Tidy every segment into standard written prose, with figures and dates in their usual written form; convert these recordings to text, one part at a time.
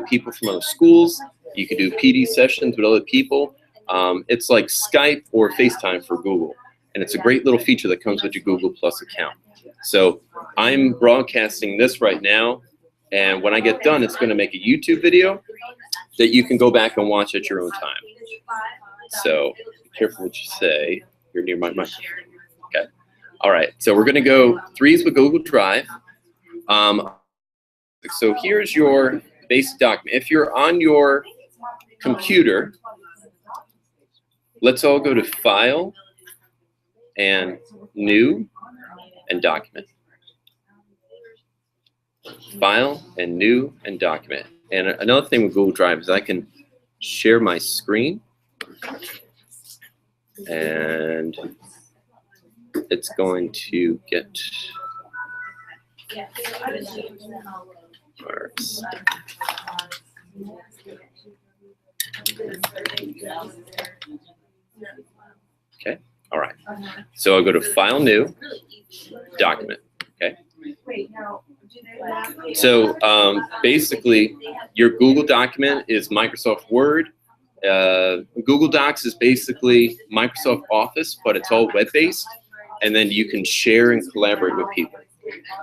people from other schools. You can do PD sessions with other people. It's like Skype or FaceTime for Google. And it's a great little feature that comes with your Google Plus account. So I'm broadcasting this right now. And when I get done, it's going to make a YouTube video that you can go back and watch at your own time. So be careful what you say. You're near my microphone. Okay. All right. So we're going to go threes with Google Drive. So here's your basic document. If you're on your computer, let's all go to File and New and Document. File and New and Document. And another thing with Google Drive is I can share my screen, and it's going to get works. Okay, all right. So I'll go to File, New, Document. Okay. So basically, your Google document is Microsoft Word. Google Docs is basically Microsoft Office, but it's all web-based, and then you can share and collaborate with people.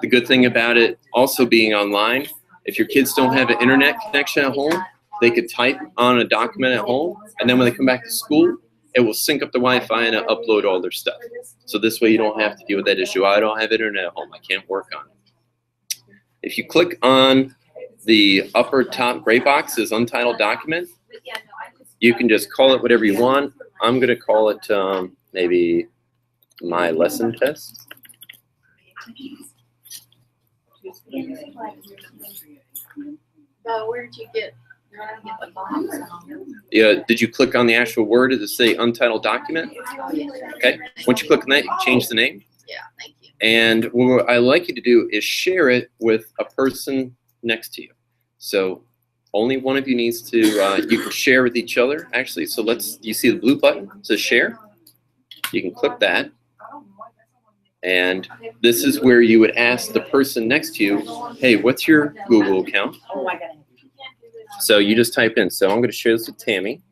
The good thing about it also being online, if your kids don't have an internet connection at home, they could type on a document at home, and then when they come back to school, it will sync up the Wi-Fi and upload all their stuff. So this way you don't have to deal with that issue. I don't have internet at home. I can't work on it. If you click on the upper top gray box, is Untitled Document, you can just call it whatever you want. I'm going to call it maybe My Lesson Test. Where did you get the box? Yeah, did you click on the actual word? Does it say Untitled Document? Okay. Once you click on that, you change the name. Yeah, thank you. And what I like you to do is share it with a person next to you. So only one of you needs to, you can share with each other, actually. So you see the blue button, it says share. You can click that. And this is where you would ask the person next to you, hey, what's your Google account? So you just type in, so I'm going to share this with Tammy.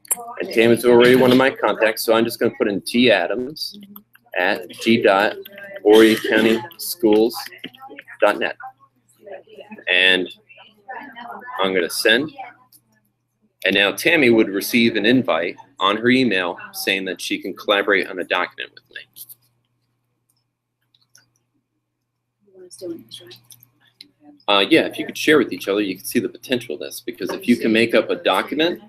And Tammy's already one of my contacts, so I'm just going to put in gadams@g.horrycountyschools.net. And I'm going to send. And now Tammy would receive an invite on her email saying that she can collaborate on a document with me. Yeah, if you could share with each other, you can see the potential of this, because if you can make up a document,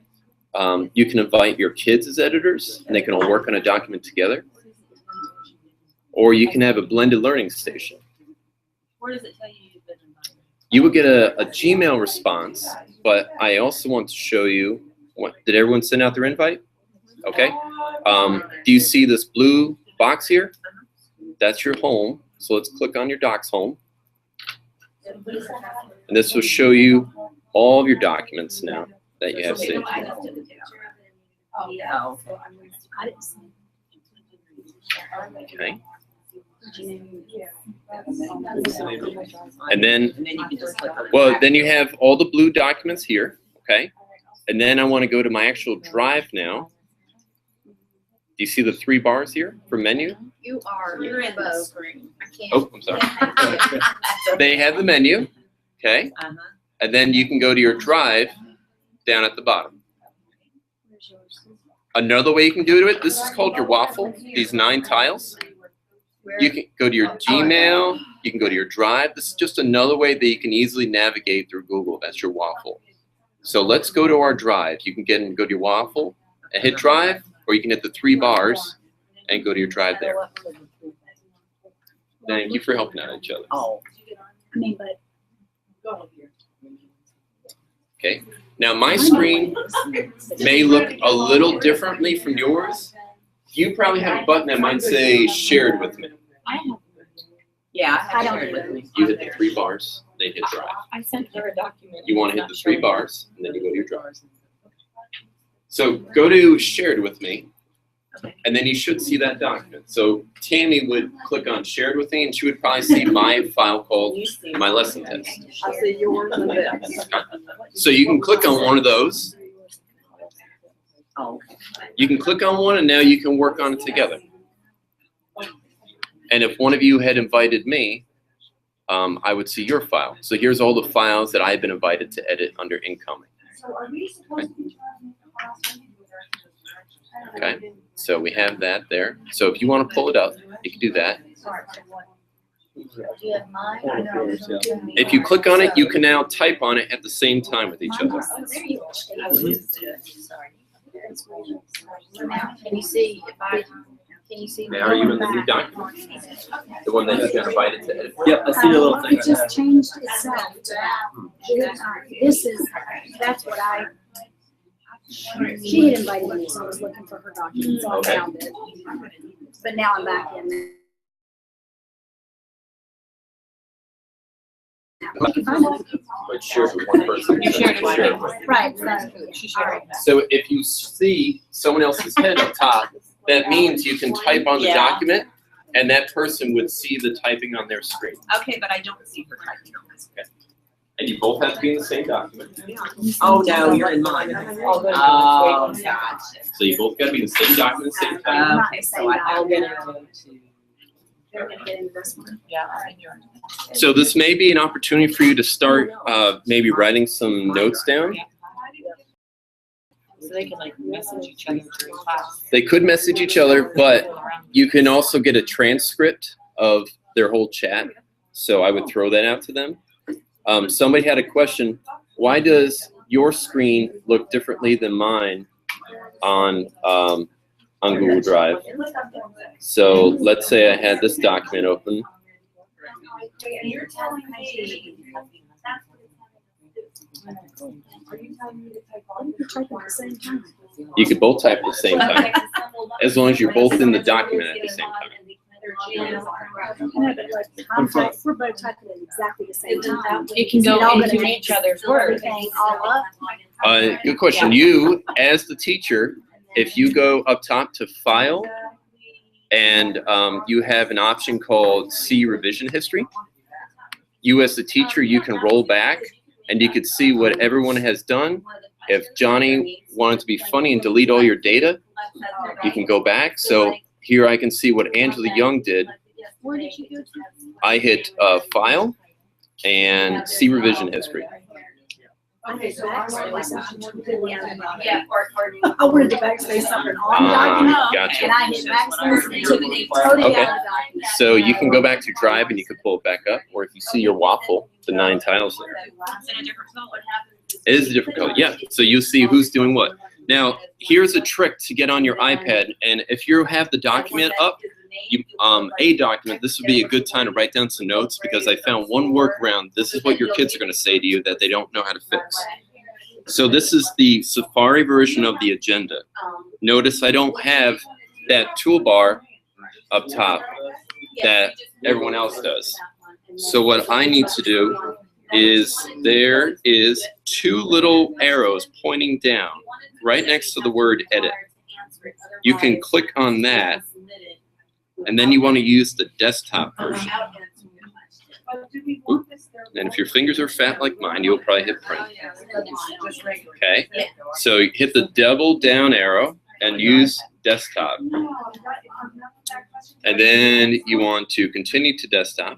you can invite your kids as editors, and they can all work on a document together. Or you can have a blended learning station. Where does it tell you you've been invited? You will get a Gmail response, but I also want to show you, did everyone send out their invite? Okay. Do you see this blue box here? That's your home. So let's click on your Docs home. And this will show you all of your documents now that you have saved. Okay. And then, well, then you have all the blue documents here, okay? And then I want to go to my actual drive now. Do you see the 3 bars here for menu? You're in the screen. I can't. Oh, I'm sorry. They have the menu, okay? And then you can go to your drive down at the bottom. Another way you can do it, this is called your waffle, these 9 tiles. You can go to your Gmail, you can go to your drive. This is just another way that you can easily navigate through Google. That's your waffle. So let's go to our drive. You can go to your waffle and hit drive, or you can hit the 3 bars and go to your drive there. Thank you for helping out each other. Okay. Now my screen may look a little differently from yours. You probably have a button that might say shared with me. Yeah, I don't with me. You hit the 3 bars, then hit drive. I sent her a document. You want to hit the 3 bars, and then you go to your drive. So go to shared with me, and then you should see that document. So Tammy would click on shared with me, and she would probably see my file called my lesson test. I see yours and this. So you can click on one of those. You can click on one, and now you can work on it together. And if one of you had invited me, I would see your file. So here's all the files that I've been invited to edit under incoming. Okay, so we have that there. So if you want to pull it up, you can do that. If you click on it, you can now type on it at the same time with each other. Can you see if I? Can you see? Now, are you in the new document? The one that you've been invited to edit? Yep, I see the little thing. It just changed itself to that. This is, that's what she had invited me, so I was looking for her documents, so I Okay. found it. But now I'm back in there. But shared with one person. You shared it with Shared me. with- Right, She shared it. So if you see someone else's head up top, that means you can type on the Yeah. document, and that person would see the typing on their screen. Okay, but I don't see her typing on this. And you both have to be in the same document. Oh, no, you're in mine. Oh, gotcha. So you both got to be in the same document at the same time. Okay, so I'll get it to. We're gonna get into this one. Yeah, I'm in yours. So this may be an opportunity for you to start maybe writing some notes down. So they can like message each other during class. They could message each other, but you can also get a transcript of their whole chat. So I would throw that out to them. Somebody had a question, why does your screen look differently than mine on Google Drive? So let's say I had this document open. You're telling me. You're typing at the same time. You could both type at the same time, as long as you're both in the document at the same time. No, but like, we're both typing at exactly the same time. It can Is it all go gonna into make each other's words. everything all up? Good question. You, as the teacher, if you go up top to File, and you have an option called See Revision History, you as the teacher, you can roll back, and you could see what everyone has done. If Johnny wanted to be funny and delete all your data, you can go back. So here I can see what Angela Young did. Where did you go to? I hit File and See Revision History. I hit backspace something completely out of the document. Yeah, or. I wanted to backspace something on the document, Gotcha. and I hit backspace and it took it totally Okay. out of the document. So you can go back to Drive and you can pull it back up, or if you see your waffle, the 9 tiles there. It's in a different color. It is a different color, yeah. So you see who's doing what. Now, here's a trick to get on your iPad, and if you have the document up, a document, this would be a good time to write down some notes, because I found one workaround. This is what your kids are going to say to you that they don't know how to fix. So this is the Safari version of the agenda. Notice I don't have that toolbar up top that everyone else does. So what I need to do is there is 2 little arrows pointing down right next to the word edit. You can click on that, and then you want to use the desktop version. And if your fingers are fat like mine, you'll probably hit print. Okay, so you hit the double down arrow and use desktop. And then you want to continue to desktop.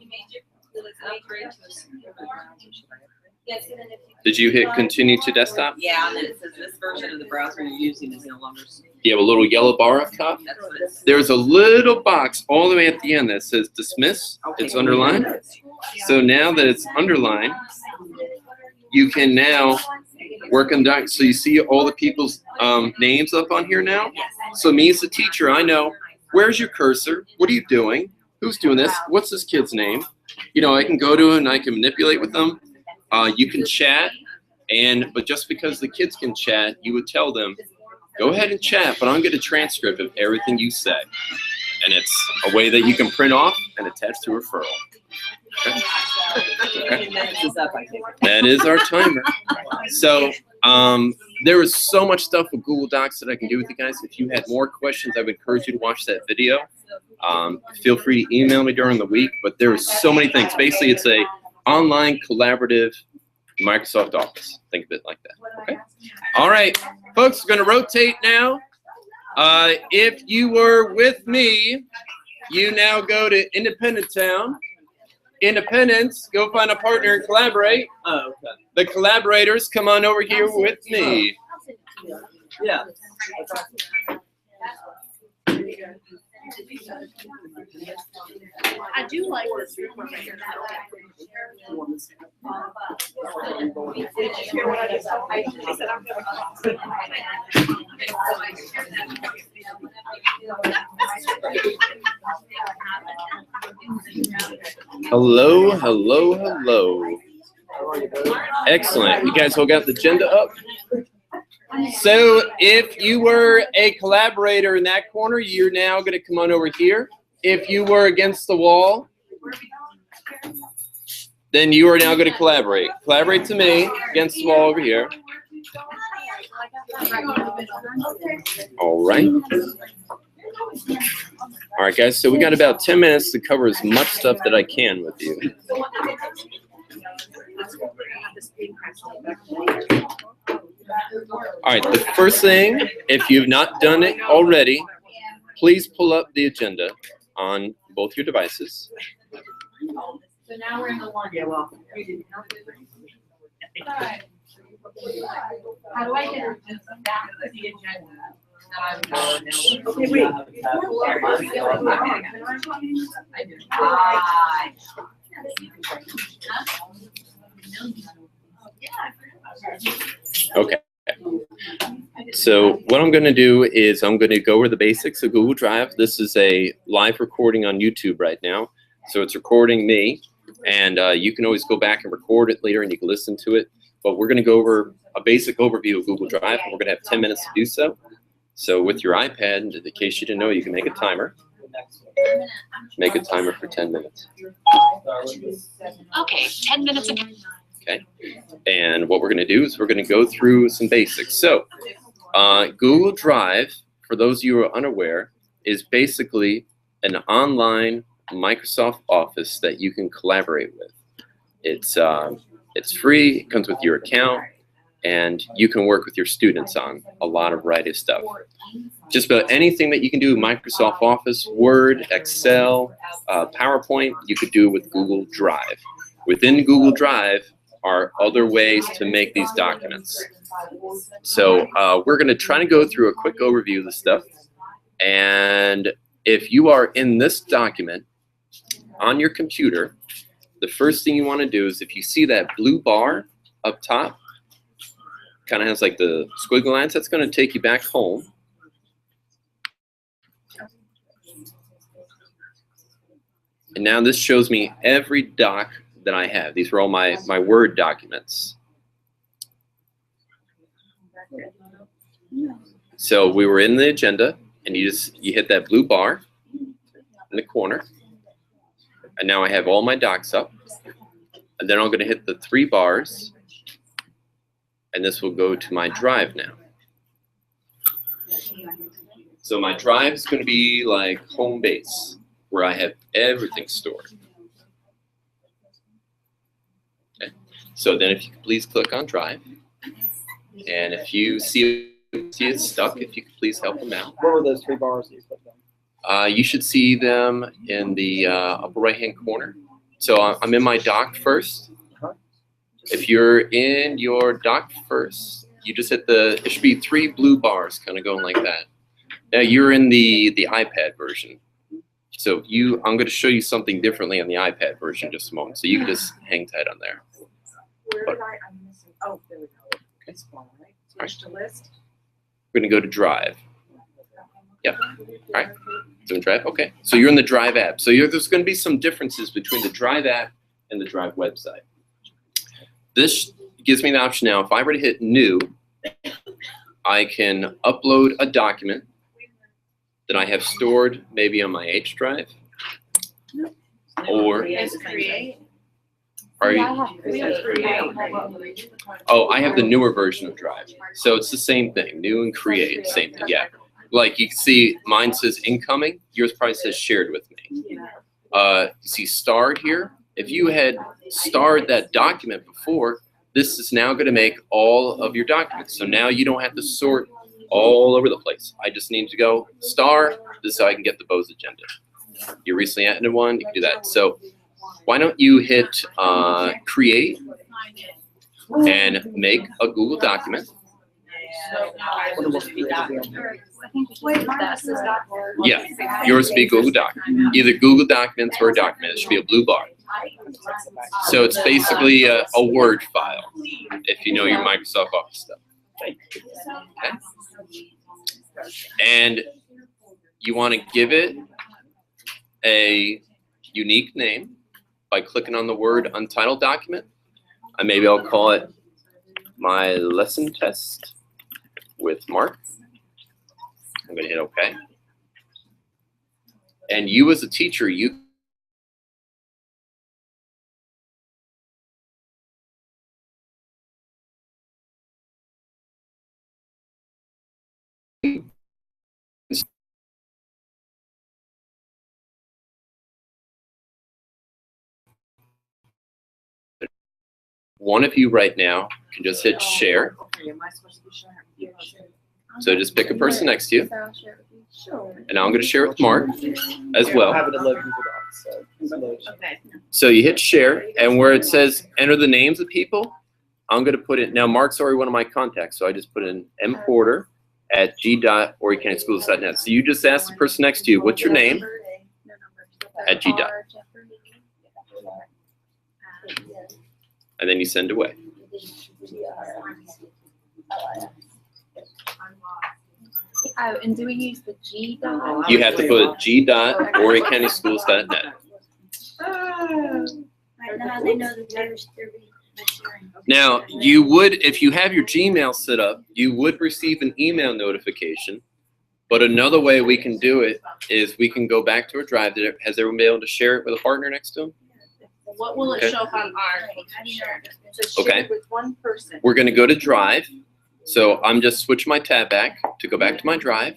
Did you hit continue to desktop? Yeah, and then it says this version of the browser you're using is no longer. You have a little yellow bar up top. That's what it's. There's a little box all the way at the end that says dismiss. It's underlined. So now that it's underlined, you can now work on doc. So you see all the people's names up on here now. So me as a teacher, I know, where's your cursor? What are you doing? Who's doing this? What's this kid's name? You know, I can go to it and I can manipulate with them. You can chat, but just because the kids can chat, you would tell them, go ahead and chat, but I'm going to transcript of everything you say. And it's a way that you can print off and attach to a referral. Okay. Okay. That is our timer. So there is so much stuff with Google Docs that I can do with you guys. If you had more questions, I would encourage you to watch that video. Feel free to email me during the week, but there are so many things. Basically, it's a online collaborative Microsoft Office. Think of it like that. Okay. All right, folks, we're going to rotate now. If you were with me, you now go to Independent Town. Independence, go find a partner and collaborate. Oh, okay. The collaborators, come on over here with me. Yeah. I do like this. Hello, hello, hello. Excellent. You guys all got the agenda up? So if you were a collaborator in that corner, you're now going to come on over here. If you were against the wall, then you are now going to collaborate. Collaborate to me against the wall over here. All right. All right, guys. So we got about 10 minutes to cover as much stuff that I can with you. All right, the first thing, if you've not done it already, please pull up the agenda on both your devices. So now we're in the one. Yeah, well, we didn't have it. How do I get back to the agenda? Okay, wait. Okay. So what I'm going to do is I'm going to go over the basics of Google Drive. This is a live recording on YouTube right now. So it's recording me, and you can always go back and record it later and you can listen to it. But we're going to go over a basic overview of Google Drive, and we're going to have 10 minutes to do so. So with your iPad, in case you didn't know, you can make a timer. Make a timer for 10 minutes. Okay, 10 minutes. Okay, and what we're going to do is we're going to go through some basics. So Google Drive, for those of you who are unaware, is basically an online Microsoft Office that you can collaborate with. It's free, it comes with your account, and you can work with your students on a lot of variety of stuff. Just about anything that you can do with Microsoft Office, Word, Excel, PowerPoint, you could do with Google Drive. Within Google Drive are other ways to make these documents. So we're going to try to go through a quick overview of the stuff. And if you are in this document on your computer, the first thing you want to do is if you see that blue bar up top, kind of has like the squiggly lines, that's going to take you back home. And now this shows me every doc that I have. These are all my Word documents. So we were in the agenda, and you hit that blue bar in the corner. And now I have all my docs up. And then I'm going to hit the 3 bars. And this will go to my drive now. So my drive is going to be like home base, where I have everything stored. Okay. So then if you could please click on Drive. And if you see it stuck, if you could please help them out. What were those 3 bars that you put down? You should see them in the upper right-hand corner. So I'm in my doc first. If you're in your doc first, you just hit it should be 3 blue bars kind of going like that. Now you're in the iPad version. So I'm going to show you something differently on the iPad version in just a moment. So you can just hang tight on there. Where did I'm missing? Oh, there we go. Okay. Switch to list. We're going to go to Drive. Yep. All right. So in Drive. Okay. So you're in the Drive app. So there's going to be some differences between the Drive app and the Drive website. This gives me the option now. If I were to hit New, I can upload a document that I have stored maybe on my H drive, or Create. Are Yeah, I you? have create. Oh, I have the newer version of Drive. So it's the same thing, new and create, same thing, yeah. Like you can see, mine says incoming, yours probably says shared with me. You see starred here? If you had starred that document before, this is now gonna make all of your documents. So now you don't have to sort all over the place. I just need to go star, this is how I can get the Bose agenda. You recently added one, you can do that. So why don't you hit create and make a Google document. Yeah, yours would be Google Doc. Either Google Documents or a document. It should be a blue bar. So it's basically a Word file, if you know your Microsoft Office stuff. Okay. And you want to give it a unique name by clicking on the word Untitled Document. And maybe I'll call it my lesson test with Mark. I'm going to hit OK. And you as a teacher, you one of you right now can just hit share. So just pick a person next to you. And now I'm going to share it with Mark as well. So you hit share, and where it says enter the names of people, I'm going to put in, now Mark's already one of my contacts, so I just put in mporter@g.oregoncountyschools.net. So you just ask the person next to you, what's your name at g. And then you send away. Oh, and do we use the G dot? You have to put g.oregoncountyschools.net. Right now they know that they're sharing. Now, you would, if you have your Gmail set up, you would receive an email notification. But another way we can do it is we can go back to a drive. Has everyone been able to share it with a partner next to them? What will it show up on our? Okay. With one person. We're going to go to Drive. So I'm just switching my tab back to go back to my Drive.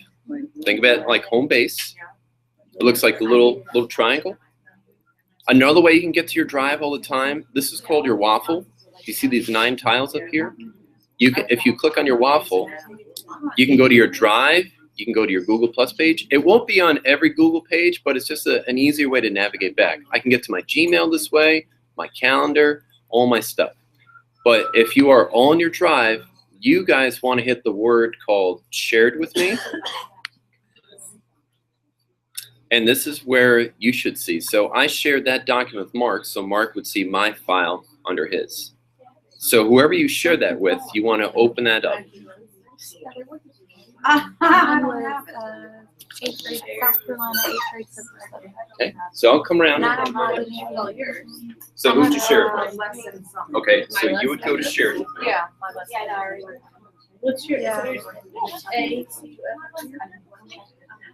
Think about it like home base. It looks like a little triangle. Another way you can get to your Drive all the time, this is called your waffle. You see these 9 tiles up here? You can, if you click on your waffle, you can go to your Drive, you can go to your Google Plus page. It won't be on every Google page, but it's just an easier way to navigate back. I can get to my Gmail this way, my calendar, all my stuff. But if you are on your Drive, you guys want to hit the word called shared with me. And this is where you should see. So I shared that document with Mark, so Mark would see my file under his. So whoever you share that with, you want to open that up. I'm with 8th grade South Carolina, 8th grade Central. Okay, so I'll come around. And I don't know the name of yours. So who'd you share it with? Okay, so you would go to share. Yeah. What's your? Yeah. A.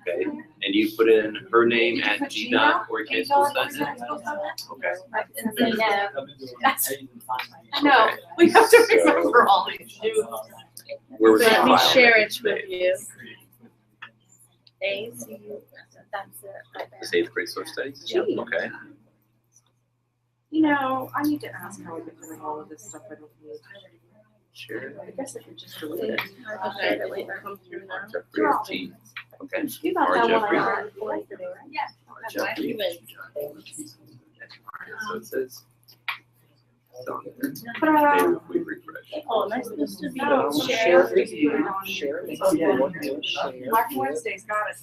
Okay, and you put in her name at g.oregoncountyschools.net. Okay. I know, we have to remember all these. Where was Let that me file? share it with you. That's it. Right there. This 8th grade social studies? Yep. Okay. You know, I need to ask how I get rid of all of this stuff I don't need. Share. I guess I could just delete it. Okay, that will come through now. Jeffrey is G. Okay. You got Or that one Jeffrey. on our employee today, right? Jeffrey. So it says. Maybe if we refresh. Oh, am I supposed to be No, share? Black Wednesday's got it.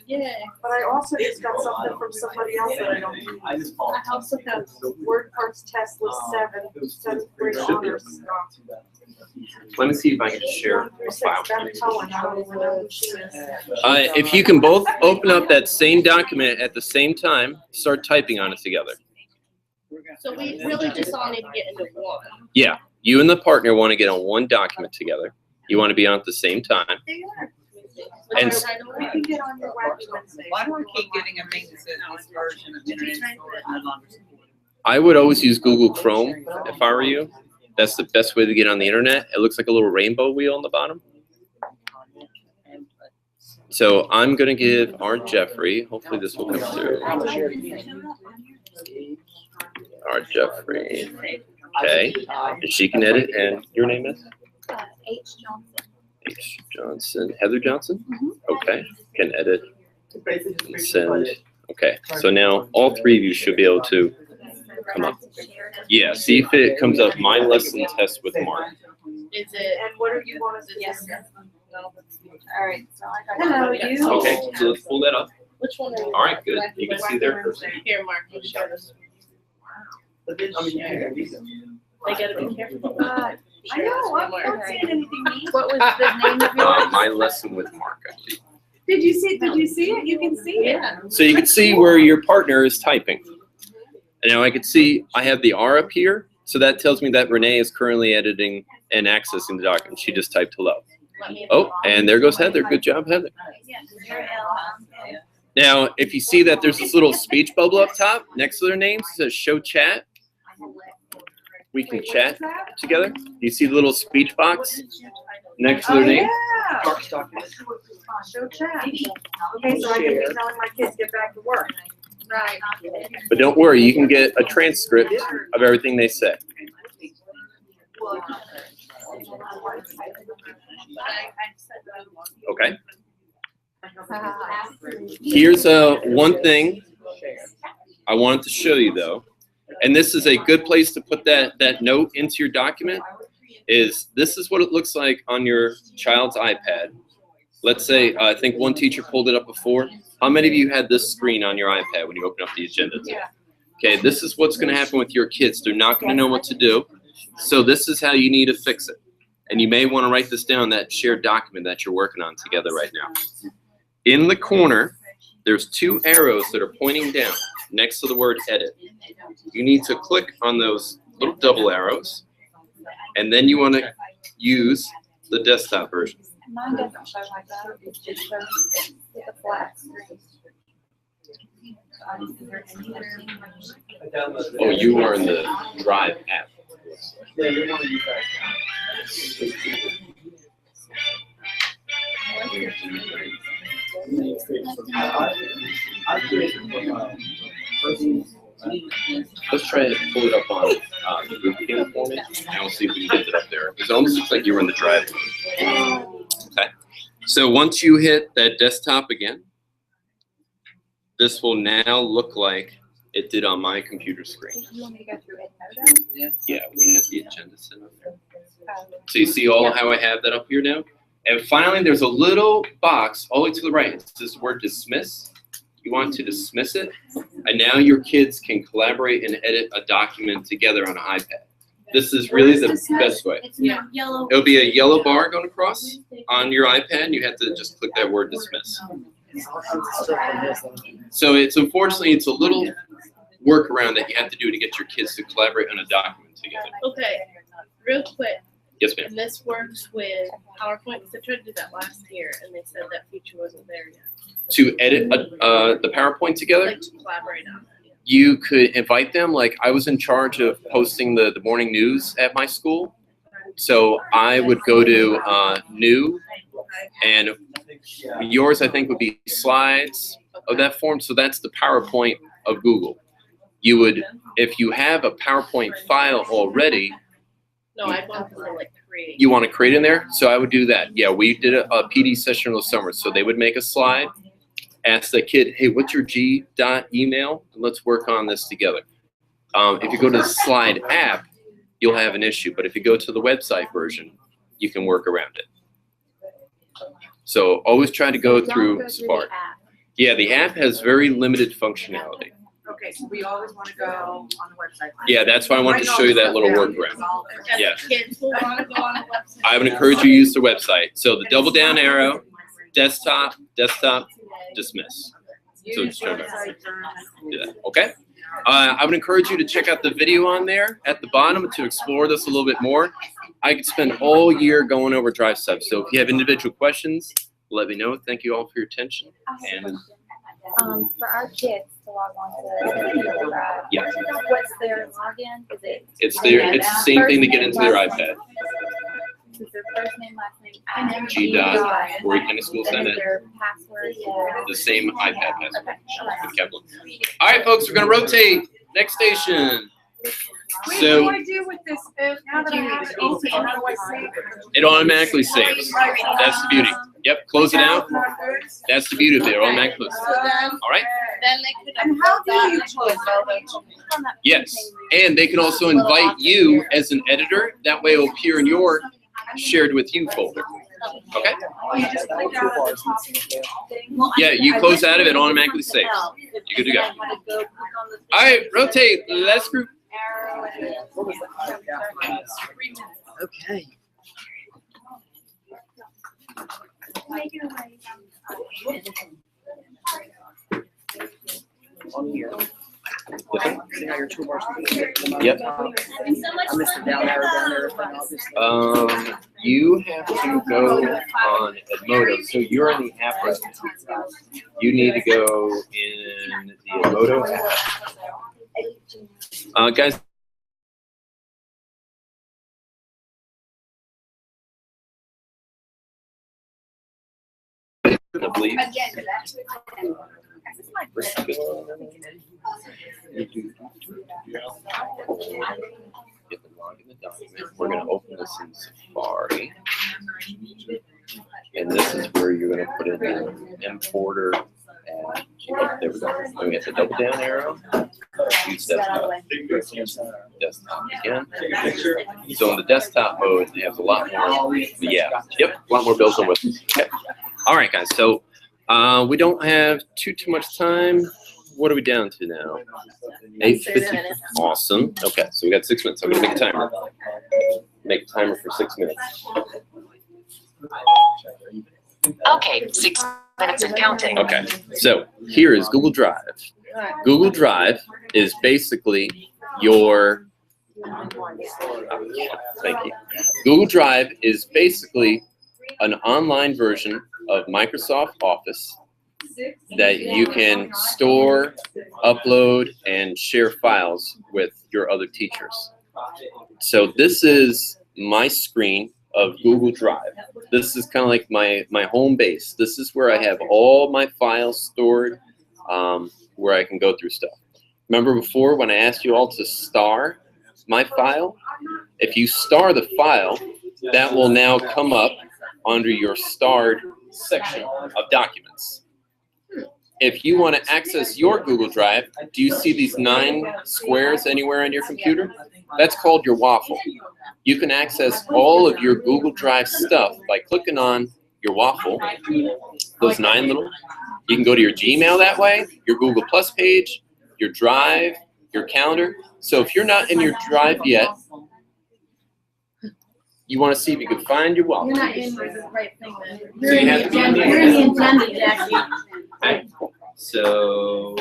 Yeah. But I also just got something from somebody else that I don't need. I also have. Word parts test was 7th grade honors. Let me see if I can share a file. Beth Cohen, I don't even know who she is. If you can both open up that same document at the same time, start typing on it together. So we really just all need to get into one. Yeah, you and the partner want to get on one document together. You want to be on at the same time. And What's our title? We can get on your Wacky Wednesday. Why do I keep getting a thing that says this version of internet school is no longer supported? I would always use Google Chrome if I were you. That's the best way to get on the internet. It looks like a little rainbow wheel on the bottom. So I'm going to give our Jeffrey, hopefully this will come through. Our Jeffrey. Okay. And she can edit. And your name is? H. Johnson. H. Johnson. Heather Johnson? Okay. Can edit and send. Okay. So now all three of you should be able to come up. Yeah. See if it comes up. My lesson test with Mark. Is it? And what do you want us to Yes. All right. Hello, you. Okay. So let's pull that up. Which one are you? All right. Good. You can see there first. Here, Mark, you share this. They gotta be careful. I know, I'm not saying anything mean. What was the name of yours? My lesson with Mark, I believe. Did you see it? You can see it. Yeah. So you can see where your partner is typing. And now I can see I have the R up here. So that tells me that Renee is currently editing and accessing the document. She just typed hello. Oh, and there goes Heather. Good job, Heather. Now, if you see that there's this little speech bubble up top next to their names, it says show chat. We can chat together. You see the little speech box next to their name? Yeah. Show chat. Okay, so I can be telling my kids get back to work. Right. But don't worry, you can get a transcript of everything they say. Okay. Here's one thing I wanted to show you though, and this is a good place to put that note into your document. Is this is what it looks like on your child's iPad. Let's say I think one teacher pulled it up before. How many of you had this screen on your iPad when you open up the agenda? Okay, this is what's going to happen with your kids. They're not going to know what to do. So this is how you need to fix it. And you may want to write this down, that shared document that you're working on together right now. In the corner, there's two arrows that are pointing down next to the word edit. You need to click on those little double arrows, and then you want to use the desktop version. Mine doesn't show like that. It just shows the flat screen. Oh, you are in the Drive app. Yeah, you want to use that. Let's try to pull it up on the group camera for me, and we'll see if we can get it up there. It almost looks like you were in the Drive. Okay. So once you hit that desktop again, this will now look like it did on my computer screen. You want me to go through it? Yeah, we have the agenda set up there. So you see all how I have that up here now? And finally, there's a little box all the way to the right. It says the word dismiss. You want to dismiss it. And now your kids can collaborate and edit a document together on an iPad. This is really the best way. It's not yellow. It'll be a yellow bar going across on your iPad, and you have to just click that word dismiss. So it's unfortunately, it's a little workaround that you have to do to get your kids to collaborate on a document together. Okay, real quick. Yes, ma'am. And this works with PowerPoint, because I tried to do that last year, and they said that feature wasn't there yet. To edit the PowerPoint together, Like to collaborate on that. you could invite them. Like I was in charge of posting the morning news at my school. So I would go to new, and yours I think would be slides of that form. So that's the PowerPoint of Google. You would, if you have a PowerPoint file already, No, I want to like create. you want to create in there. So I would do that. Yeah, we did a PD session in the summer. So they would make a slide, ask the kid, hey, what's your G.email? And let's work on this together. If you go to the slide app, you'll have an issue. But if you go to the website version, you can work around it. So always try to go through Spark. Yeah, the app has very limited functionality. Okay, so we always want to go on the website. Yeah, that's why I wanted to show you that little workaround. As Yeah. kids will want to go on a website. I would encourage you to use the website. So the double down arrow, desktop, dismiss. So just try to do that, okay? I would encourage you to check out the video on there at the bottom to explore this a little bit more. I could spend all year going over Drive stuff. So if you have individual questions, let me know. Thank you all for your attention. And For our kids to log on to Google Drive. Yeah. What's their login? Is it? It's the same thing to get into their iPad. Is their first name, last name, at G dot Horry County School and Senate. is their password? The same iPad password. Okay. Capital. All right, folks, we're gonna rotate. Next station. Wait, So what do I do with this? Now that I have it open, how do I save it? it automatically saves. That's the beauty. Yep, close it out. That's the beauty of it. It automatically closes. All right. Then they could. And how do you close Yes, and they can also invite you as an editor. That way, it'll appear in your shared with you folder. Okay. Yeah, you close out of it, automatically saves. You're good to go. All right, rotate. Let's group. Okay. On here. See how your toolbars. Yep. I missed it down there, obviously. You have to go on Edmodo. So you're in the app right now. You need to go in the Edmodo app. Guys. I believe. Get the log in the document. We're going to open this in Safari. And this is where you're going to put in the importer. And there we go. Then we get the double down arrow. Use desktop. Desktop again. So in the desktop mode, they have a lot more. Yeah. Yep. A lot more built in with it. Okay. All right, guys. So we don't have too much time. What are we down to now? 8:50. Awesome. Okay, so we got 6 minutes. I'm gonna make a timer. Make a timer for 6 minutes. Okay, 6 minutes and counting. Okay, so here is Google Drive. Google Drive is basically your. Thank you. Google Drive is basically an online version of Microsoft Office that you can store, upload, and share files with your other teachers. So this is my screen of Google Drive. This is kind of like my home base. This is where I have all my files stored, where I can go through stuff. Remember before when I asked you all to star my file? If you star the file, that will now come up under your starred section of documents. If you want to access your Google Drive, do you see these 9 squares anywhere on your computer? That's called your waffle. You can access all of your Google Drive stuff by clicking on your waffle, those 9 little. You can go to your Gmail that way, your Google Plus page, your Drive, your calendar. So if you're not in your Drive yet, you want to see if you can find your waffle. You're not in with the right thing then. So you have to be in the You're in the agenda, Jackie. Okay. So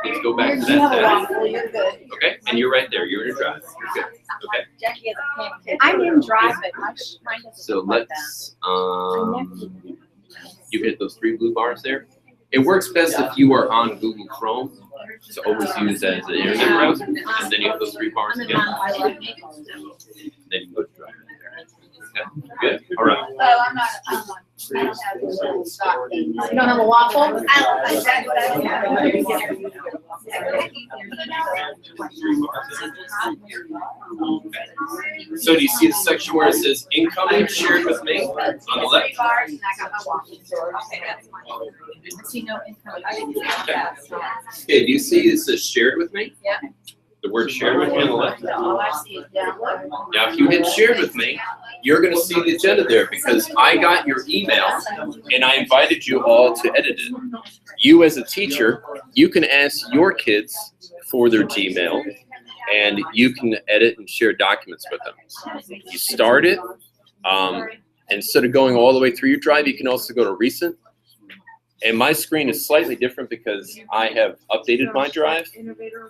let's go back to You that have a tab. waffle, you're good. Okay, and you're right there. You're in your Drive. You're good. Okay. Jackie has a pancake. I'm in Drive, but mine doesn't So look like that. let's you hit those 3 blue bars there. It works best if you are on Google Chrome. So always use that as an internet browser, and then you hit those 3 bars again. Then you go to Drive. Okay, good. All right. Oh, I'm not. I don't have a stock thing. You don't have a waffle? So do you see the section where it says incoming shared with me on the left? Okay, do you see it says shared with me? Yeah. The word shared with me on the left? All I see is download. Now, if you hit shared with me, you're going to see the agenda there because I got your email and I invited you all to edit it. You as a teacher, you can ask your kids for their Gmail and you can edit and share documents with them. You start it. Instead of going all the way through your Drive, you can also go to recent. And my screen is slightly different because I have updated my Drive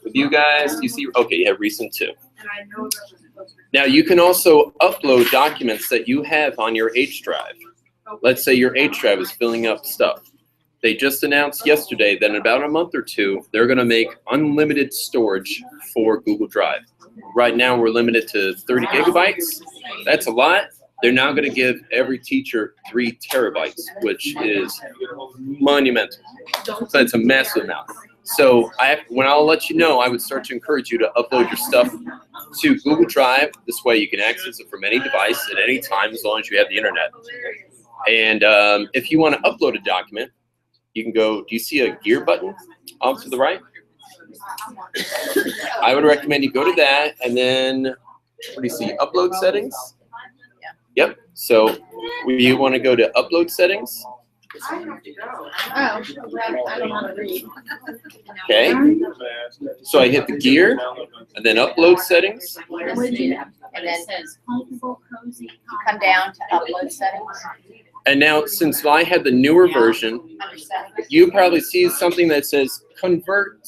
with you guys. You see, okay, you have recent too. Now you can also upload documents that you have on your H drive. Let's say your H drive is filling up stuff. they just announced yesterday that in about a month or two, they're going to make unlimited storage for Google Drive. Right now, we're limited to 30 gigabytes. That's a lot. They're now going to give every teacher 3 terabytes, which is monumental. So it's a massive amount. So when I'll let you know, I would start to encourage you to upload your stuff to Google Drive. This way you can access it from any device at any time as long as you have the internet. And if you want to upload a document, you can go, do you see a gear button off to the right? I would recommend you go to that, and then, what do you see, upload settings? Yep, so you want to go to upload settings. I have to go. Oh, I don't want to read. Okay, so I hit the gear, and then upload settings. And then it says comfortable, cozy. Come down to upload settings. And now, since I had the newer version, you probably see something that says convert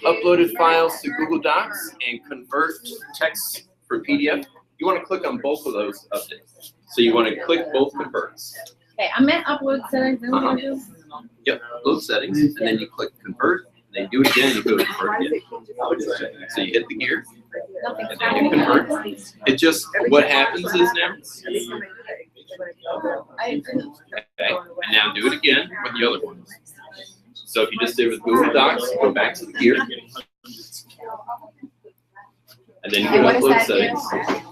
uploaded files to Google Docs and convert text for PDF. You want to click on both of those updates. So you want to click both converts. Okay, I'm at upload settings. Then what do I do? Yep, upload settings, and then you click convert, and then do it again, you go to convert again. So you hit the gear, and then you convert. It just, what happens is now, okay, and now do it again with the other ones. So if you just did it with Google Docs, go back to the gear, and then you can upload settings.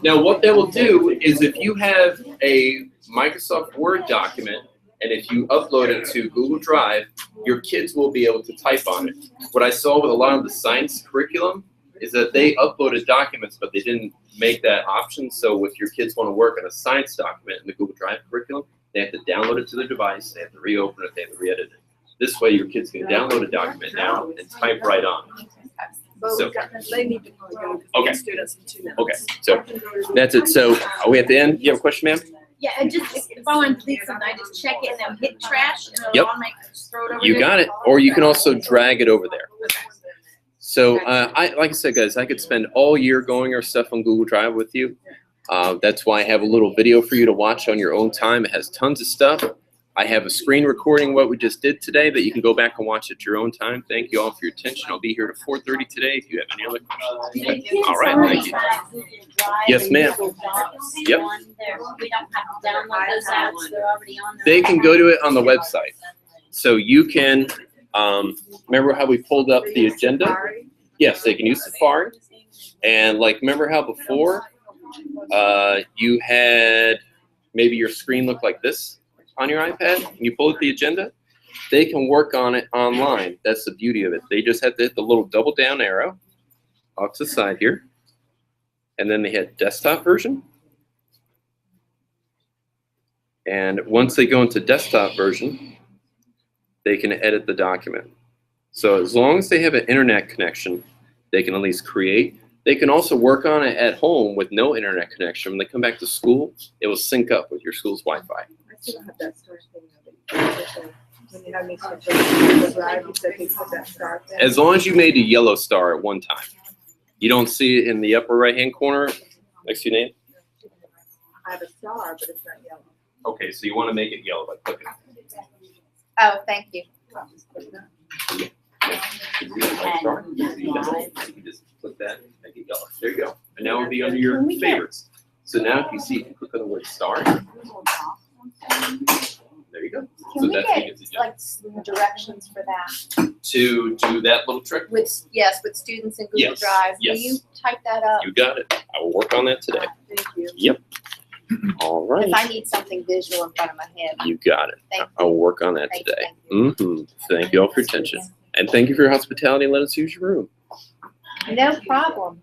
Now what that will do is if you have a Microsoft Word document, and if you upload it to Google Drive, your kids will be able to type on it. What I saw with a lot of the science curriculum is that they uploaded documents, but they didn't make that option. So if your kids want to work on a science document in the Google Drive curriculum, they have to download it to their device, they have to reopen it, they have to re-edit it. This way your kids can download a document now and type right on it. So, They need to go. Okay. Students in 2 minutes. okay, so that's it. So are we at the end? You have a question, ma'am? Yeah, and just if I want to delete something, I just check it and then hit trash and it'll Yep. automatically just throw it over You there. got it. Or you can also drag it over there. So like I said, guys, I could spend all year going our stuff on Google Drive with you. That's why I have a little video for you to watch on your own time. It has tons of stuff. I have a screen recording what we just did today that you can go back and watch at your own time. Thank you all for your attention. I'll be here to 4:30 today if you have any other questions. All right, thank you. Yes, ma'am. Yep. We don't have to download those apps, they're already on there. They can go to it on the website. So you can, remember how we pulled up the agenda? Yes, they can use Safari. And like, remember how before you had maybe your screen looked like this on your iPad and you pull up the agenda? They can work on it online. That's the beauty of it. They just have to hit the little double down arrow off to the side here. And then they hit desktop version. And once they go into desktop version, they can edit the document. So as long as they have an internet connection, they can at least create. They can also work on it at home with no internet connection. When they come back to school, it will sync up with your school's Wi-Fi. I still have that star thing. When you have me switch over to Drive, you said they put that star thing. As long as you made a yellow star at one time. You don't see it in the upper right-hand corner next to your name? I have a star, but it's not yellow. Okay, so you want to make it yellow by clicking. Oh, thank you. You just click that, make it yellow. There you go. And now it'll be under your favorites. So now if you see, click on the word star. There you go. So Can we that's get the like some directions for that? to do that little trick. With, yes, with students in Google Yes, Drive. yes. Will you type that up? You got it. I will work on that today. Thank you. Yep. All right. Because I need something visual in front of my head. You got it. Thank I will work on that Thank today. you. Thank you all for your attention. And thank you for your hospitality and let us use your room. No problem.